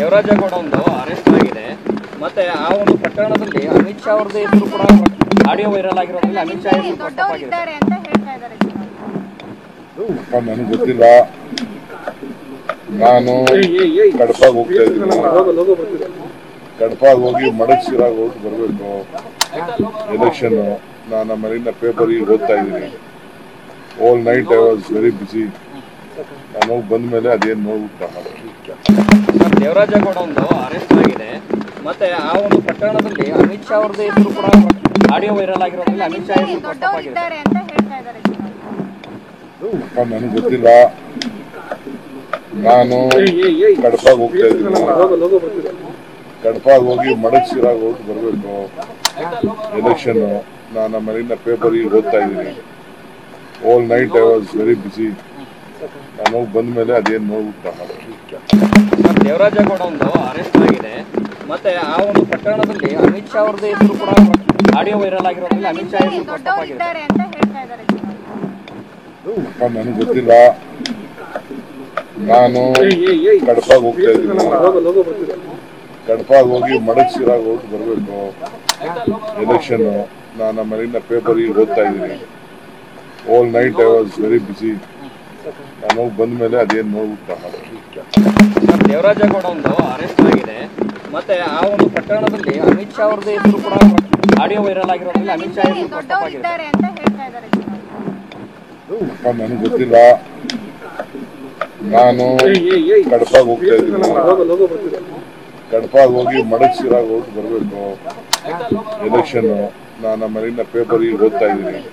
ದೇವರಾಜೇಗೌಡ ಒಂದು ಅರೆಸ್ಟ್ ಆಗಿದೆ. ಮತ್ತೆ ಆ ಒಂದು ಪ್ರಕರಣದಲ್ಲಿ ಅಮಿತ್ ಶಾ ಅವರದ್ದು ಹೆಸರು ಕೂಡ ಆಡಿಯೋ ವೈರಲ್ ಆಗಿರೋದ್ರಲ್ಲಿ ಅಮಿತ್ ಶಾ ಹೆಸರು ದೊಡ್ಡವರಿದ್ದಾರೆ ಅಂತ ಹೇಳ್ತಾ ಇದ್ದಾರೆ. ನನಗೆ ಗೊತ್ತಿಲ್ಲ. ನಾನು ಕಡಪಾಗ ಹೋಗ್ತಾ ಇದ್ದೀನಿ. ಕಡಪಾಗ ಹೋಗಿ ಮಡಗ್ಸಿರಾಗ ಹೋಗಿ ಬರಬೇಕು. ಎಲೆಕ್ಷನ್ ನಾನು ಮನೆಯಿಂದ ಪೇಪರ್ ಈಗ ಓದ್ತಾ ಇದ್ದೀನಿ. All night I was very busy. ನಾನು ಹೋಗಿ ಬಂದ ಮೇಲೆ ಅದೇನು ನೋಡ್ಬಿಟ್ಟು ದೇವರಾಜೇಗೌಡ ಒಂದು ಅರೆಸ್ಟ್ ಆಗಿದೆ. ಮತ್ತೆ ಆ ಒಂದು ಪ್ರಕರಣದಲ್ಲಿ ಅಮಿತ್ ಶಾ ಅವರದ್ದು ಹೆಸರು ಕೂಡ ಆಡಿಯೋ ವೈರಲ್ ಆಗಿರೋದ್ರಲ್ಲಿ ಅಮಿತ್ ಶಾ ಹೆಸರು ದೊಡ್ಡವರಿದ್ದಾರೆ ಅಂತ ಹೇಳ್ತಾ ಇದ್ದಾರೆ. ನನಗೆ ಗೊತ್ತಿಲ್ಲ. ನಾನು ಕಡಪಾಗ ಹೋಗ್ತಾ ಇದ್ದೀನಿ. ಕಡಪಾಗ ಹೋಗಿ ಮಡಗ್ಸಿರಾಗ ಹೋಗಿ ಬರಬೇಕು. ಎಲೆಕ್ಷನ್ ನಾನು ಮನೆಯಿಂದ ಪೇಪರ್ ಈಗ ಓದ್ತಾ ಇದ್ದೀನಿ. All night I was very busy. ನಾನು ಹೋಗಿ ಬಂದ ಮೇಲೆ ಅದೇನು ನೋಡ್ಬಿಟ್ಟು ದೇವರಾಜೇಗೌಡ ಒಂದು ಅರೆಸ್ಟ್ ಆಗಿದೆ. ಮತ್ತೆ ಆ ಒಂದು ಪ್ರಕರಣದಲ್ಲಿ ಅಮಿತ್ ಶಾ ಅವರದ್ದು ಹೆಸರು ಕೂಡ ಆಡಿಯೋ ವೈರಲ್ ಆಗಿರೋದ್ರಲ್ಲಿ ಅಮಿತ್ ಶಾ ಹೆಸರು ದೊಡ್ಡವರಿದ್ದಾರೆ ಅಂತ ಹೇಳ್ತಾ ಇದ್ದಾರೆ. ನನಗೆ ಗೊತ್ತಿಲ್ಲ. ನಾನು ಕಡಪಾಗ ಹೋಗ್ತಾ ಇದ್ದೀನಿ. ಕಡಪಾಗ ಹೋಗಿ ಮಡಗ್ಸಿರಾಗ ಹೋಗಿ ಬರಬೇಕು. ಎಲೆಕ್ಷನ್ ನಾನು ಮನೆಯಿಂದ ಪೇಪರ್ ಈಗ ಓದ್ತಾ ಇದ್ದೀನಿ. All night I was very busy. ನಾನು ಹೋಗಿ ಬಂದ ಮೇಲೆ ಅದೇನು ನೋಡ್ಬಿಟ್ಟು ದೇವರಾಜೇಗೌಡ ಒಂದು ಅರೆಸ್ಟ್ ಆಗಿದೆ. ಮತ್ತೆ ಆ ಒಂದು ಪ್ರಕರಣದಲ್ಲಿ ಅಮಿತ್ ಶಾ ಅವರದ್ದು ಹೆಸರು ಕೂಡ ಆಡಿಯೋ ವೈರಲ್ ಆಗಿರೋದ್ರಲ್ಲಿ ಅಮಿತ್ ಶಾ ಹೆಸರು ದೊಡ್ಡವರಿದ್ದಾರೆ ಅಂತ ಹೇಳ್ತಾ ಇದ್ದಾರೆ. ನನಗೆ ಗೊತ್ತಿಲ್ಲ. ನಾನು ಕಡಪಾಗ ಹೋಗ್ತಾ ಇದ್ದೀನಿ. ಕಡಪಾಗ ಹೋಗಿ ಮಡಗ್ಸಿರಾಗ ಹೋಗಿ ಬರಬೇಕು. ಎಲೆಕ್ಷನ್ ನಾನು ಮನೆಯಿಂದ ಪೇಪರ್ ಈಗ ಓದ್ತಾ ಇದ್ದೀನಿ.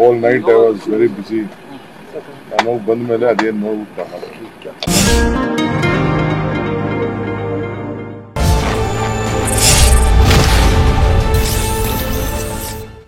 All night I was very busy. ನಾನು ಹೋಗಿ ಬಂದ ಮೇಲೆ ಅದೇನು ನೋಡ್ಬಿಟ್ಟು